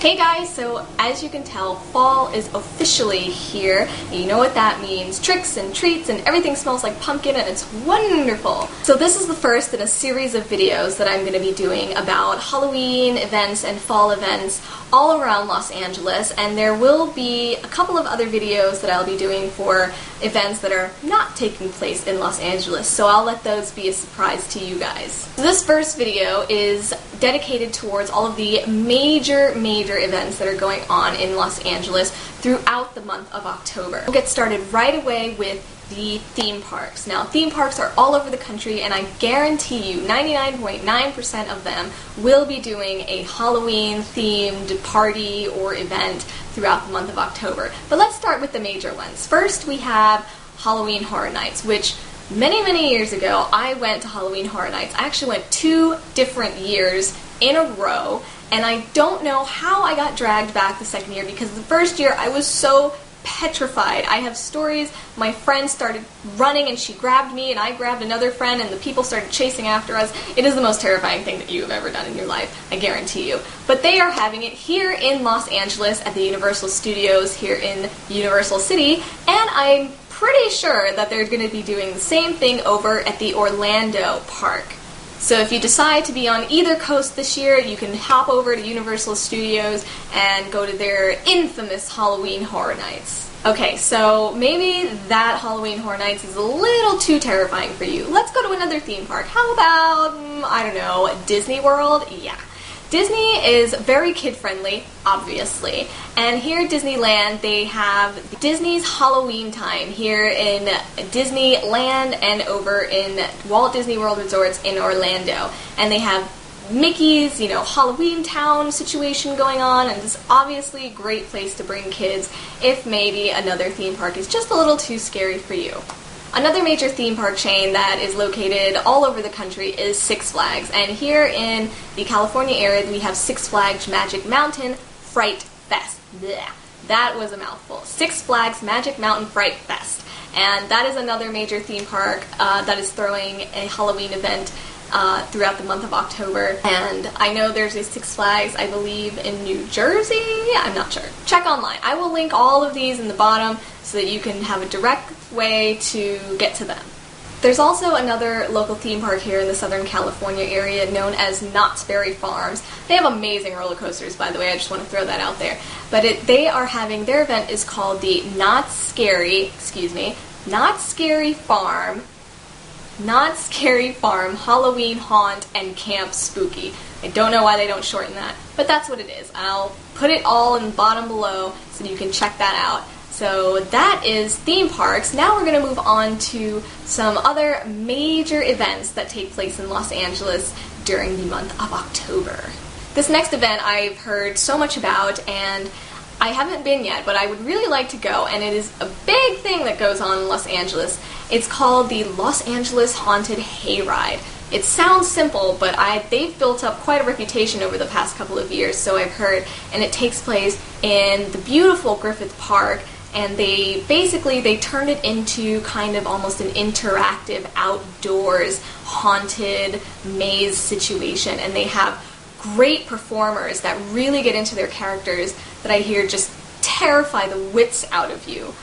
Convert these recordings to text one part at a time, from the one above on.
Hey guys, so as you can tell, fall is officially here. And you know what that means. Tricks and treats and everything smells like pumpkin and it's wonderful. So this is the first in a series of videos that I'm going to be doing about Halloween events and fall events all around Los Angeles, and there will be a couple of other videos that I'll be doing for events that are not taking place in Los Angeles, so I'll let those be a surprise to you guys. So this first video is dedicated towards all of the major events that are going on in Los Angeles throughout the month of October. We'll get started right away with the theme parks. Now, theme parks are all over the country, and I guarantee you 99.9% of them will be doing a Halloween-themed party or event throughout the month of October. But let's start with the major ones. First, we have Halloween Horror Nights, which many years ago, I went to Halloween Horror Nights. I actually went 2 different years in a row, and I don't know how I got dragged back the second year, because the first year I was so petrified. I have stories. My friend started running and she grabbed me and I grabbed another friend and the people started chasing after us. It is the most terrifying thing that you have ever done in your life, I guarantee you. But they are having it here in Los Angeles at the Universal Studios here in Universal City, and I'm pretty sure that they're going to be doing the same thing over at the Orlando park. So if you decide to be on either coast this year, you can hop over to Universal Studios and go to their infamous Halloween Horror Nights. Okay, so maybe that Halloween Horror Nights is a little too terrifying for you. Let's go to another theme park. How about, I don't know, Disney World? Yeah. Disney is very kid-friendly, obviously, and here at Disneyland they have Disney's Halloween Time here in Disneyland and over in Walt Disney World Resorts in Orlando. And they have Mickey's, Halloween Town situation going on, and it's obviously a great place to bring kids if maybe another theme park is just a little too scary for you. Another major theme park chain that is located all over the country is Six Flags, and here in the California area we have Six Flags Magic Mountain Fright Fest. Blech. That was a mouthful. Six Flags Magic Mountain Fright Fest, and that is another major theme park that is throwing a Halloween event throughout the month of October. And I know there's a Six Flags, I believe, in New Jersey? I'm not sure. Check online. I will link all of these in the bottom so that you can have a direct way to get to them. There's also another local theme park here in the Southern California area known as Knott's Berry Farms. They have amazing roller coasters, by the way. I just want to throw that out there. But they are having, their event is called the Not Scary Farm Halloween Haunt and Camp Spooky. I don't know why they don't shorten that, but that's what it is. I'll put it all in the bottom below so you can check that out. So that is theme parks. Now we're going to move on to some other major events that take place in Los Angeles during the month of October. This next event I've heard so much about, and I haven't been yet, but I would really like to go, and it is a big thing that goes on in Los Angeles. It's called the Los Angeles Haunted Hayride. It sounds simple, but they've built up quite a reputation over the past couple of years, so I've heard, and it takes place in the beautiful Griffith Park, and they turned it into kind of almost an interactive outdoors haunted maze situation, and they have great performers that really get into their characters that I hear just terrify the wits out of you.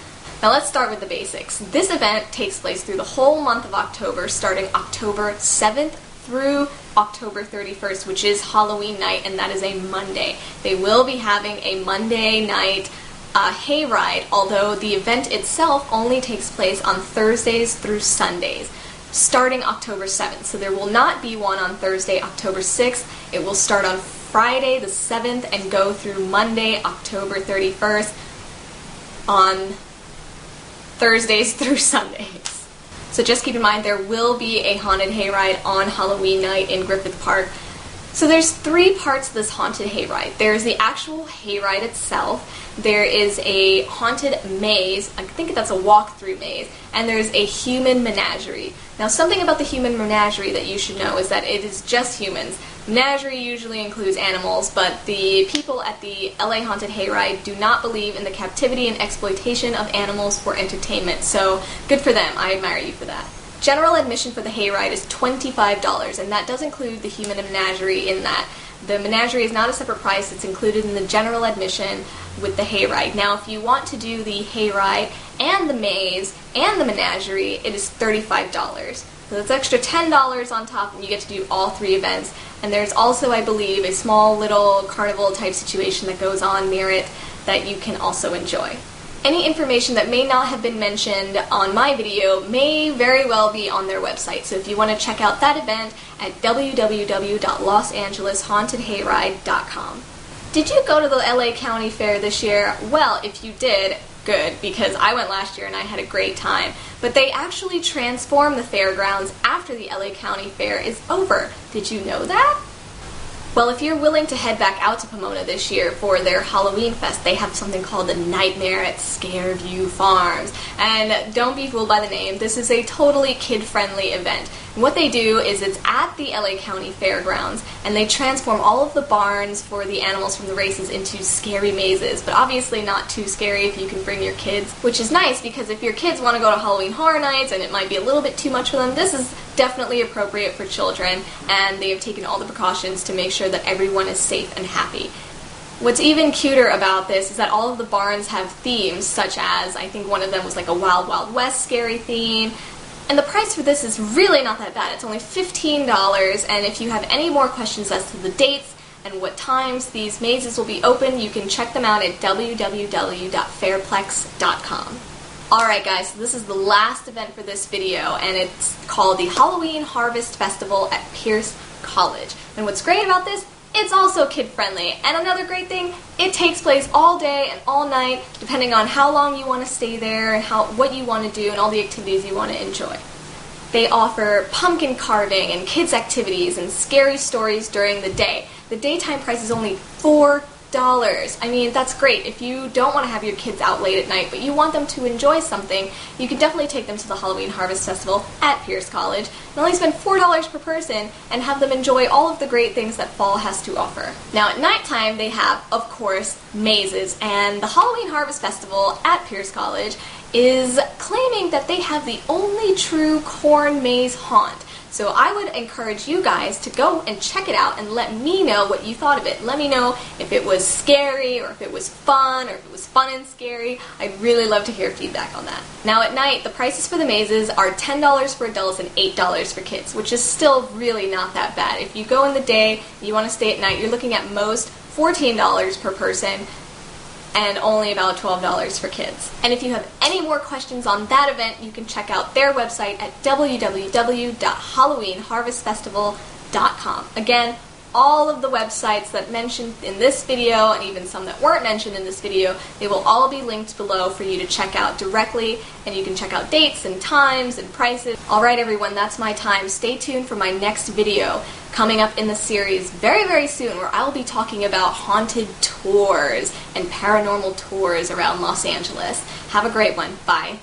Now let's start with the basics. This event takes place through the whole month of October, starting October 7th through October 31st, which is Halloween night, and that is a Monday. They will be having a Monday night hayride, although the event itself only takes place on Thursdays through Sundays, starting October 7th. So there will not be one on Thursday, October 6th. It will start on Friday the 7th and go through Monday, October 31st, on Thursdays through Sundays. So just keep in mind there will be a haunted hayride on Halloween night in Griffith Park. So there's 3 parts to this haunted hayride. There's the actual hayride itself, there is a haunted maze, I think that's a walk-through maze, and there's a human menagerie. Now something about the human menagerie that you should know is that it is just humans. Menagerie usually includes animals, but the people at the LA Haunted Hayride do not believe in the captivity and exploitation of animals for entertainment, so good for them. I admire you for that. General admission for the hayride is $25, and that does include the human menagerie in that. The menagerie is not a separate price. It's included in the general admission with the hayride. Now, if you want to do the hayride and the maze and the menagerie, it is $35. So that's extra $10 on top, and you get to do all 3 events. And there's also, I believe, a small little carnival type situation that goes on near it that you can also enjoy. Any information that may not have been mentioned on my video may very well be on their website. So if you want to check out that event at www.losangeleshauntedhayride.com. Did you go to the LA County Fair this year? Well, if you did, good, because I went last year and I had a great time. But they actually transform the fairgrounds after the LA County Fair is over. Did you know that? Well, if you're willing to head back out to Pomona this year for their Halloween Fest, they have something called the Nightmare at Scareview Farms. And don't be fooled by the name, this is a totally kid-friendly event. And what they do is it's at the LA County Fairgrounds, and they transform all of the barns for the animals from the races into scary mazes, but obviously not too scary if you can bring your kids, which is nice because if your kids want to go to Halloween Horror Nights and it might be a little bit too much for them, this is definitely appropriate for children, and they have taken all the precautions to make sure that everyone is safe and happy. What's even cuter about this is that all of the barns have themes, such as, I think one of them was like a Wild Wild West scary theme. And the price for this is really not that bad. It's only $15, and if you have any more questions as to the dates and what times these mazes will be open, you can check them out at www.fairplex.com. Alright guys, so this is the last event for this video, and it's called the Halloween Harvest Festival at Pierce College. And what's great about this, it's also kid-friendly. And another great thing, it takes place all day and all night, depending on how long you want to stay there and what you want to do and all the activities you want to enjoy. They offer pumpkin carving and kids' activities and scary stories during the day. The daytime price is only $4. I mean, that's great. If you don't want to have your kids out late at night, but you want them to enjoy something, you can definitely take them to the Halloween Harvest Festival at Pierce College and only spend $4 per person and have them enjoy all of the great things that fall has to offer. Now, at nighttime, they have, of course, mazes, and the Halloween Harvest Festival at Pierce College is claiming that they have the only true corn maze haunt. So I would encourage you guys to go and check it out and let me know what you thought of it. Let me know if it was scary or if it was fun or if it was fun and scary. I'd really love to hear feedback on that. Now at night, the prices for the mazes are $10 for adults and $8 for kids, which is still really not that bad. If you go in the day, you want to stay at night, you're looking at most $14 per person, and only about $12 for kids. And if you have any more questions on that event, you can check out their website at www.halloweenharvestfestival.com. Again, all of the websites that mentioned in this video, and even some that weren't mentioned in this video, they will all be linked below for you to check out directly, and you can check out dates and times and prices. Alright everyone, that's my time. Stay tuned for my next video coming up in the series very, very soon, where I'll be talking about haunted tours and paranormal tours around Los Angeles. Have a great one. Bye.